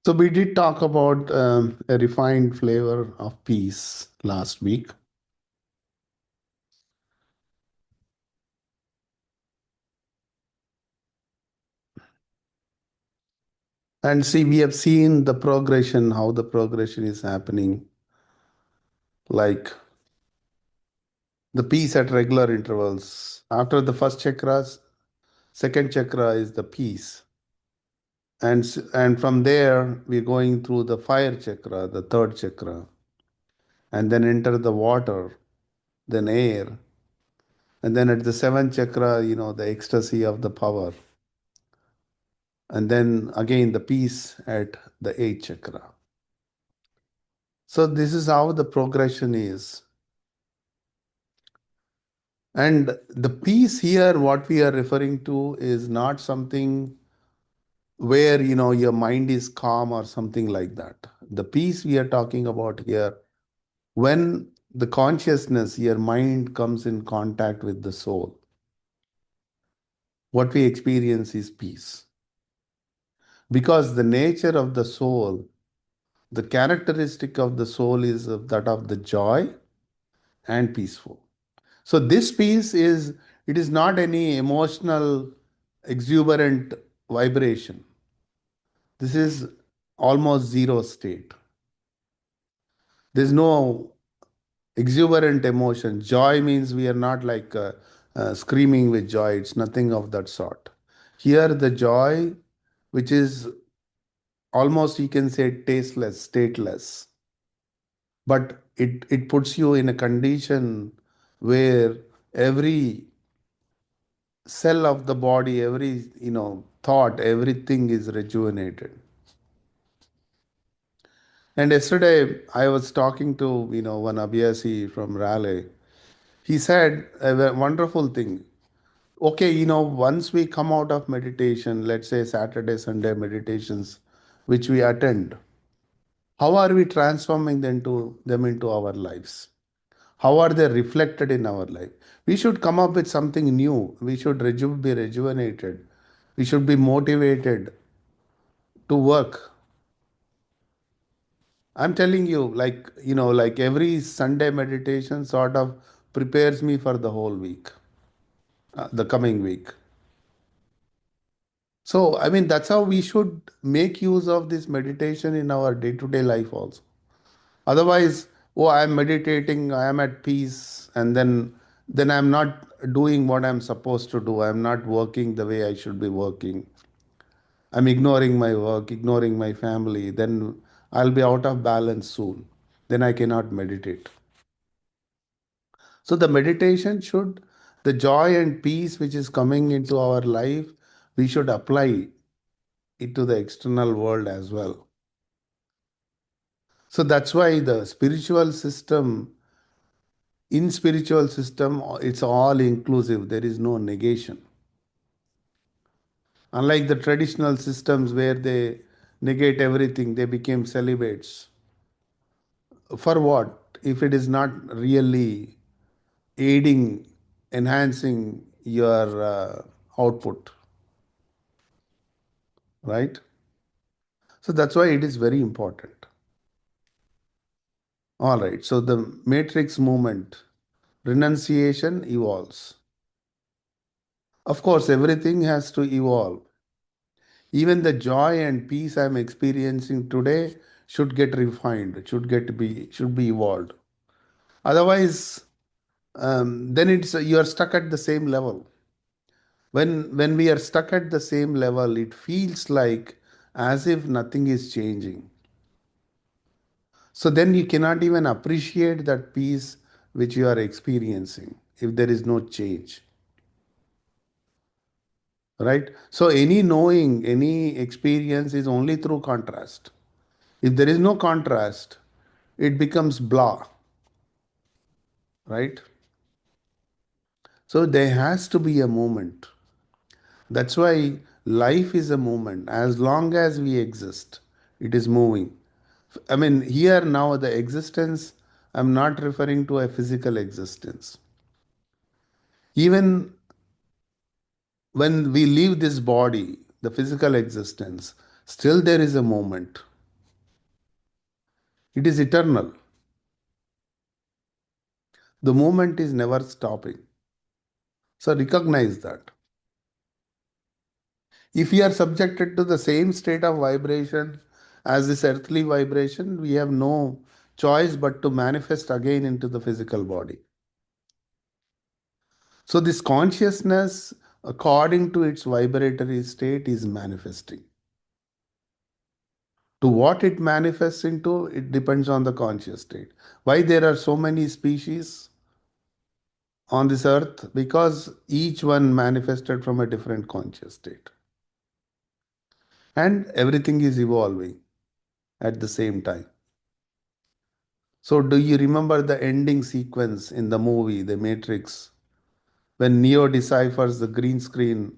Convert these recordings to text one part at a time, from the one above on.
So we did talk about a refined flavor of peace last week. And see, we have seen the progression, how the progression is happening, like the peace at regular intervals. After the first chakras, second chakra is the peace. And from there, we're going through the fire chakra, the third chakra, and then enter the water, then air. And then at the seventh chakra, the ecstasy of the power. And then again, the peace at the eighth chakra. So this is how the progression is. And the peace here, what we are referring to is not something where, your mind is calm or something like that. The peace we are talking about here, when the consciousness, your mind comes in contact with the soul, what we experience is peace. Because the nature of the soul, the characteristic of the soul is of that of the joy and peaceful. So this piece is, it is not any emotional exuberant vibration. This is almost zero state. There's no exuberant emotion. Joy means we are not like screaming with joy. It's nothing of that sort. Here the joy, which is almost you can say tasteless, stateless, but it puts you in a condition where every cell of the body, every thought, everything is rejuvenated. And yesterday I was talking to one Abhyasi from Raleigh. He said a wonderful thing. Okay, once we come out of meditation, let's say Saturday, Sunday meditations, which we attend, how are we transforming them into our lives? How are they reflected in our life? We should come up with something new. We should be rejuvenated. We should be motivated to work. I'm telling you, like every Sunday meditation sort of prepares me for the whole week, the coming week. So, I mean, that's how we should make use of this meditation in our day to day life also. Otherwise, oh, I'm meditating, I am at peace, and then I'm not doing what I'm supposed to do. I'm not working the way I should be working. I'm ignoring my work, ignoring my family. Then I'll be out of balance soon. Then I cannot meditate. So the meditation should, the joy and peace which is coming into our life, we should apply it to the external world as well. So that's why the spiritual system, in spiritual system, it's all inclusive. There is no negation. Unlike the traditional systems where they negate everything, they became celibates. For what? If it is not really aiding, enhancing your output, right? So that's why it is very important. All right. So the matrix movement, renunciation evolves. Of course, everything has to evolve. Even the joy and peace I'm experiencing today should get refined, should be evolved. Otherwise, then it's you are stuck at the same level. When we are stuck at the same level, it feels like as if nothing is changing. So then you cannot even appreciate that peace which you are experiencing if there is no change. Right? So any knowing, any experience is only through contrast. If there is no contrast, it becomes blah, right? So there has to be a moment. That's why life is a moment. As long as we exist, it is moving. I mean, here now the existence, I'm not referring to a physical existence. Even when we leave this body, the physical existence, still there is a moment. It is eternal. The movement is never stopping. So recognize that. If we are subjected to the same state of vibration as this earthly vibration, we have no choice but to manifest again into the physical body. So, this consciousness, according to its vibratory state, is manifesting. To what it manifests into, it depends on the conscious state. Why there are so many species on this earth? Because each one manifested from a different conscious state. And everything is evolving at the same time. So, do you remember the ending sequence in the movie, The Matrix, when Neo deciphers the green screen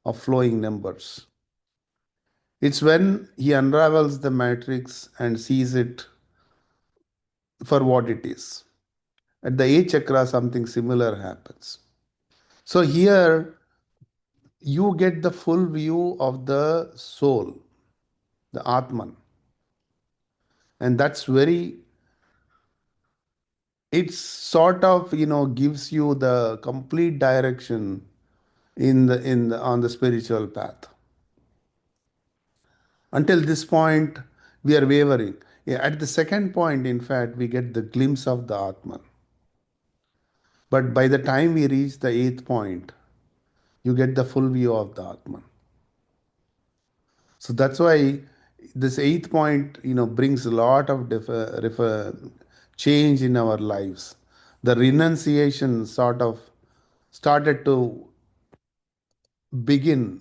of flowing numbers? It's when he unravels the matrix and sees it for what it is. At the eighth chakra, something similar happens. So, here you get the full view of the soul, the Atman. And that's very, it's sort of, gives you the complete direction on the spiritual path. Until this point, we are wavering. Yeah, at the second point, in fact, we get the glimpse of the Atman. But by the time we reach the eighth point, you get the full view of the Atman. So that's why this eighth point, brings a lot of change in our lives. The renunciation sort of started to begin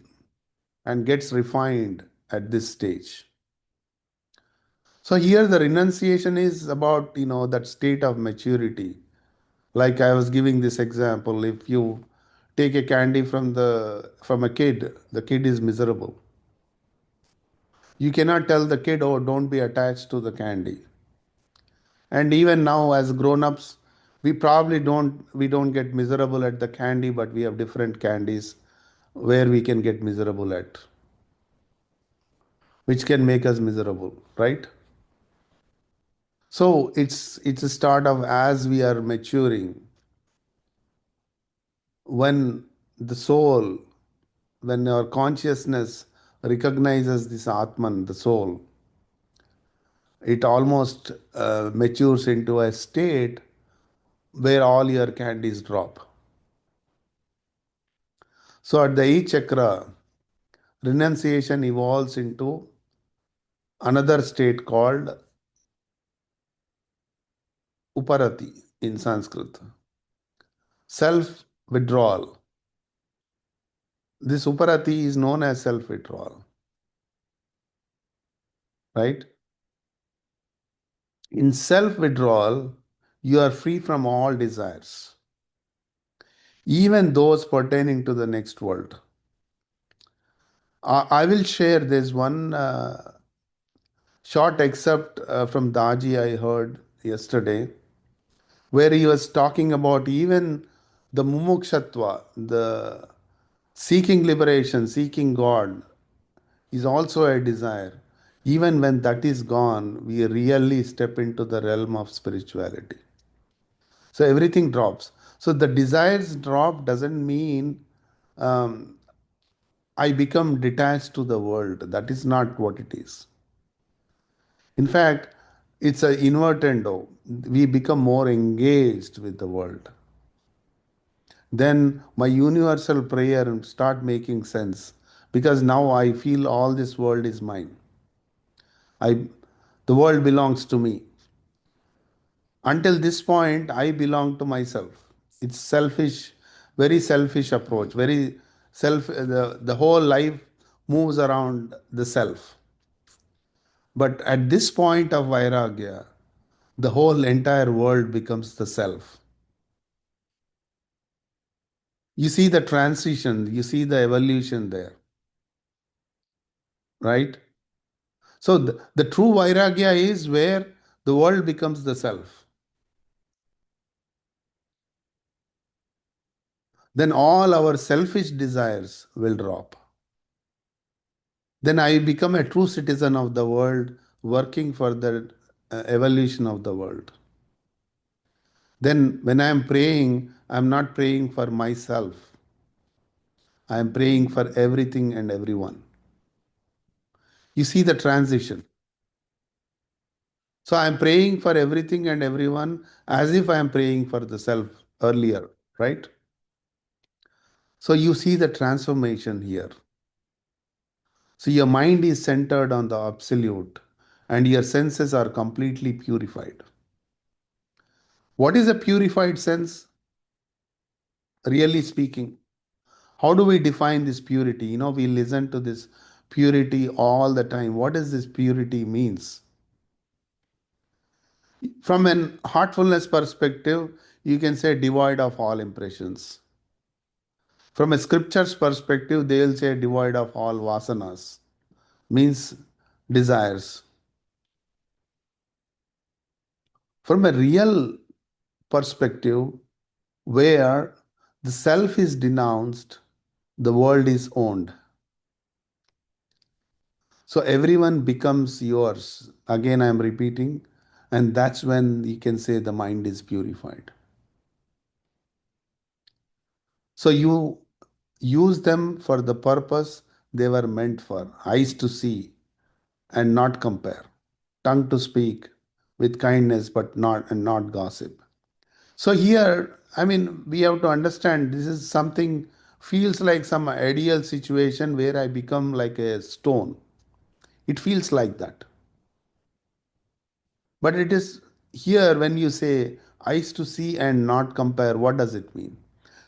and gets refined at this stage. So here the renunciation is about, that state of maturity. Like I was giving this example, if you take a candy from a kid, the kid is miserable. You cannot tell the kid, oh, don't be attached to the candy. And even now, as grown-ups, we don't get miserable at the candy, but we have different candies where we can get miserable at, which can make us miserable, right? So it's a start of as we are maturing, when the soul, when our consciousness recognizes this Atman, the soul, it almost matures into a state where all your candies drop. So at the eighth chakra, renunciation evolves into another state called uparati in Sanskrit, self withdrawal. This uparati is known as self withdrawal, right? In self withdrawal, you are free from all desires, even those pertaining to the next world. I will share this one short excerpt from Daji I heard yesterday, where he was talking about even the mumukshatva, the seeking liberation, seeking God, is also a desire. Even when that is gone, we really step into the realm of spirituality. So everything drops. So the desires drop doesn't mean um, I become detached to the world. That is not what it is. In fact, it's an invertendo. We become more engaged with the world. Then my universal prayer start making sense, because now I feel all this world is mine. I, the world belongs to me. Until this point, I belong to myself. It's selfish, very selfish approach. Very self. The whole life moves around the self. But at this point of vairagya, the whole entire world becomes the self. You see the transition, you see the evolution there, right? So the true vairagya is where the world becomes the self. Then all our selfish desires will drop. Then I become a true citizen of the world, working for the evolution of the world. Then, when I am praying, I am not praying for myself, I am praying for everything and everyone. You see the transition. So, I am praying for everything and everyone as if I am praying for the self earlier, right? So, you see the transformation here. So, your mind is centered on the absolute and your senses are completely purified. What is a purified sense, really speaking? How do we define this purity? We listen to this purity all the time. What does this purity means? From an heartfulness perspective, you can say devoid of all impressions. From a scripture's perspective, they will say devoid of all vasanas, means desires. From a real perspective, where the self is denounced, the world is owned. So everyone becomes yours. Again, I am repeating, and that's when you can say the mind is purified. So you use them for the purpose they were meant for: eyes to see and not compare, tongue to speak with kindness but not gossip. So here, I mean, we have to understand this is something feels like some ideal situation where I become like a stone. It feels like that. But it is here when you say eyes to see and not compare, what does it mean?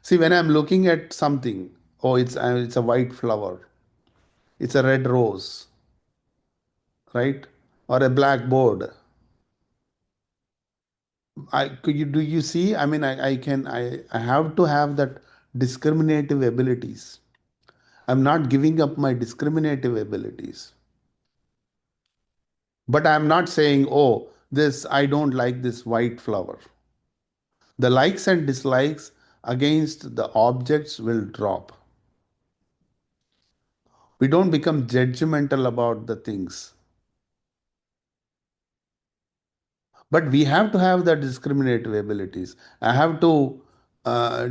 See, when I'm looking at something, oh, it's a white flower, it's a red rose, right? Or a black board. Do you see? I mean, I have to have that discriminative abilities. I'm not giving up my discriminative abilities. But I'm not saying, oh, this, I don't like this white flower. The likes and dislikes against the objects will drop. We don't become judgmental about the things. But we have to have the discriminative abilities. I have to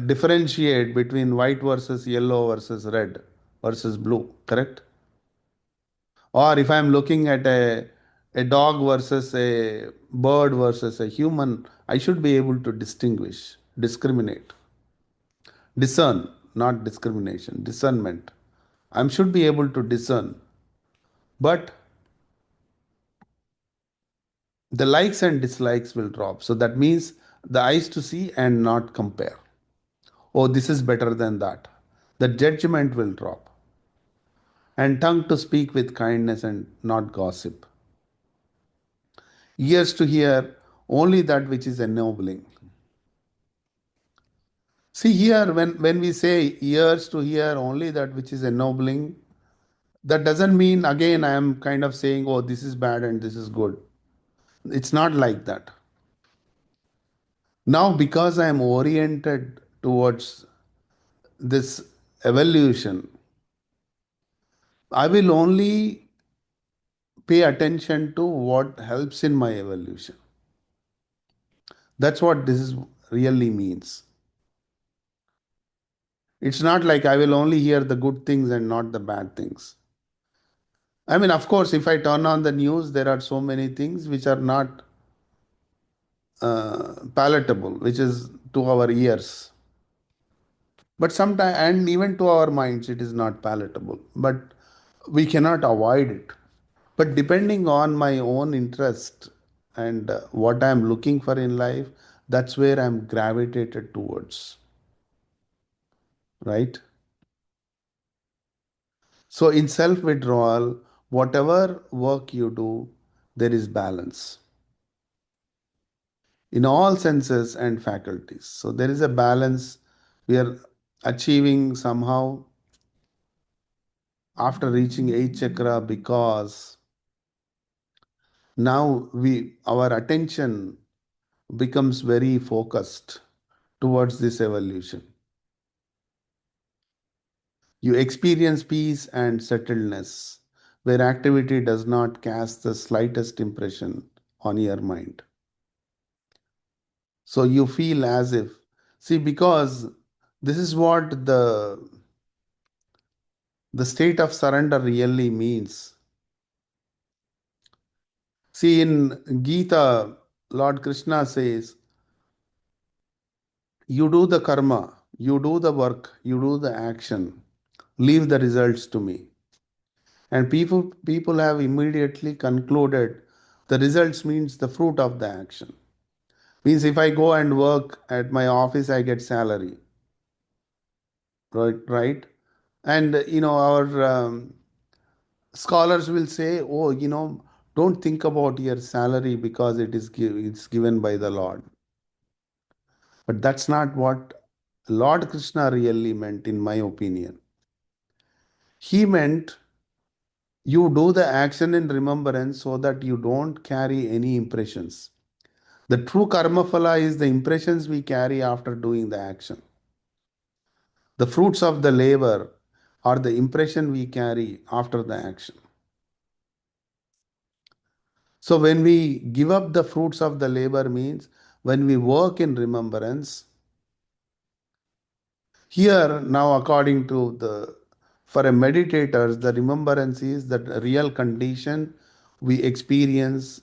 differentiate between white versus yellow versus red versus blue, correct? Or if I'm looking at a dog versus a bird versus a human, I should be able to distinguish, discriminate, discern, not discrimination, discernment. I should be able to discern. But the likes and dislikes will drop. So that means the eyes to see and not compare. Oh, this is better than that. The judgment will drop. And tongue to speak with kindness and not gossip. Ears to hear only that which is ennobling. See here, when we say ears to hear only that which is ennobling, that doesn't mean again I am kind of saying, oh, this is bad and this is good. It's not like that. Now, because I am oriented towards this evolution, I will only pay attention to what helps in my evolution. That's what this is really means. It's not like I will only hear the good things and not the bad things. I mean, of course, if I turn on the news, there are so many things which are not palatable, which is to our ears. But sometimes, and even to our minds, it is not palatable. But we cannot avoid it. But depending on my own interest and what I'm looking for in life, that's where I'm gravitated towards, right? So in self withdrawal, whatever work you do, there is balance in all senses and faculties. So there is a balance we are achieving somehow after reaching 8th chakra, because now we our attention becomes very focused towards this evolution. You experience peace and settledness, where activity does not cast the slightest impression. on your mind. So you feel as if, see, because this is what the state of surrender really means. See, in Gita, Lord Krishna says, you do the karma, you do the work, you do the action, leave the results to me. And people have immediately concluded the results means the fruit of the action. Means if I go and work at my office, I get salary, right? And our scholars will say, oh, don't think about your salary because it's given by the Lord. But that's not what Lord Krishna really meant, in my opinion. He meant you do the action in remembrance so that you don't carry any impressions. The true karma phala is the impressions we carry after doing the action. The fruits of the labor are the impression we carry after the action. So when we give up the fruits of the labor means when we work in remembrance. Here now, according to for a meditator, the remembrance is the real condition we experience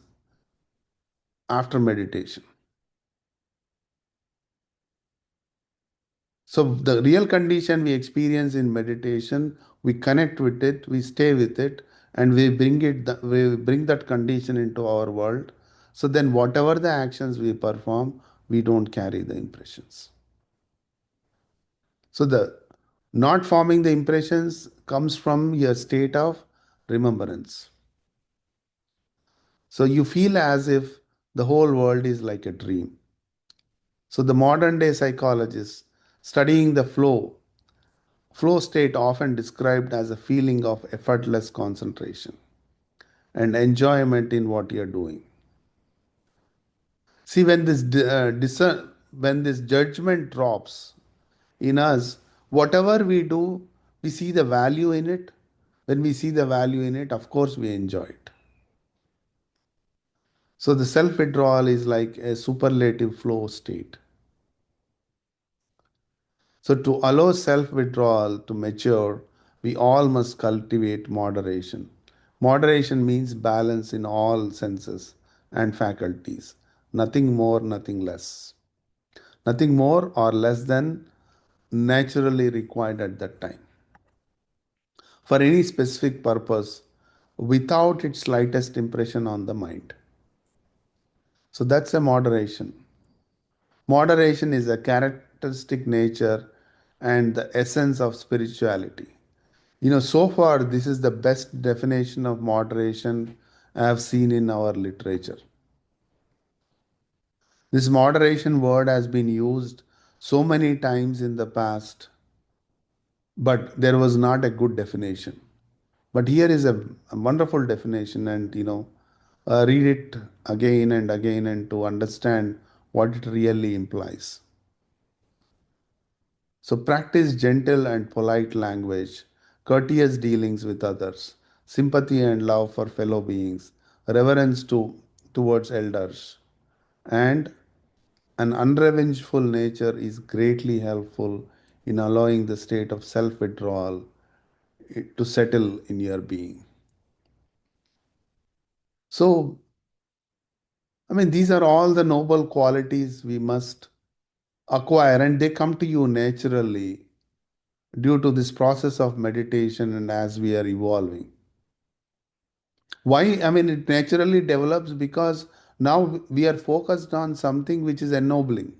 after meditation. So the real condition we experience in meditation, we connect with it, we stay with it, and we bring that condition into our world. So then whatever the actions we perform, we don't carry the impressions. So the not forming the impressions comes from your state of remembrance. So you feel as if the whole world is like a dream. So the modern day psychologists studying the flow state often described as a feeling of effortless concentration and enjoyment in what you're doing. See, when this judgment drops in us, whatever we do, we see the value in it. When we see the value in it, of course, we enjoy it. So the self withdrawal is like a superlative flow state. So, to allow self withdrawal to mature, we all must cultivate moderation. Moderation means balance in all senses and faculties. Nothing more, nothing less. Nothing more or less than naturally required at that time. For any specific purpose, without its slightest impression on the mind. So, that's a moderation. Moderation is a characteristic nature and the essence of spirituality. So far, this is the best definition of moderation I have seen in our literature. This moderation word has been used so many times in the past, but there was not a good definition. But here is a wonderful definition, and read it again and again and to understand what it really implies. So practice gentle and polite language, courteous dealings with others, sympathy and love for fellow beings, reverence towards elders, and an unrevengeful nature is greatly helpful in allowing the state of self-withdrawal to settle in your being. So, I mean, these are all the noble qualities we must acquire, and they come to you naturally due to this process of meditation and as we are evolving. Why? I mean, it naturally develops because now we are focused on something which is ennobling.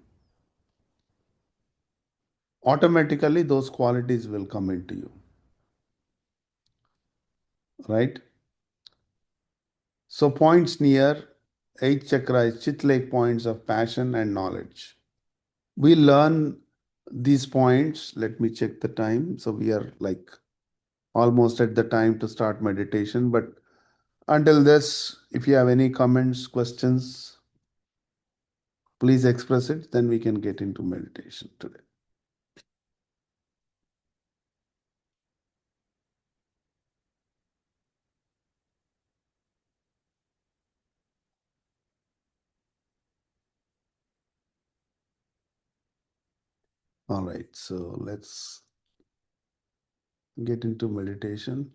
Automatically, those qualities will come into you, right? So, points near eighth chakra is chit like points of passion and knowledge. We learn these points. Let me check the time. So, we are like almost at the time to start meditation. But until this, if you have any comments, questions, please express it. Then we can get into meditation today. All right, so let's get into meditation.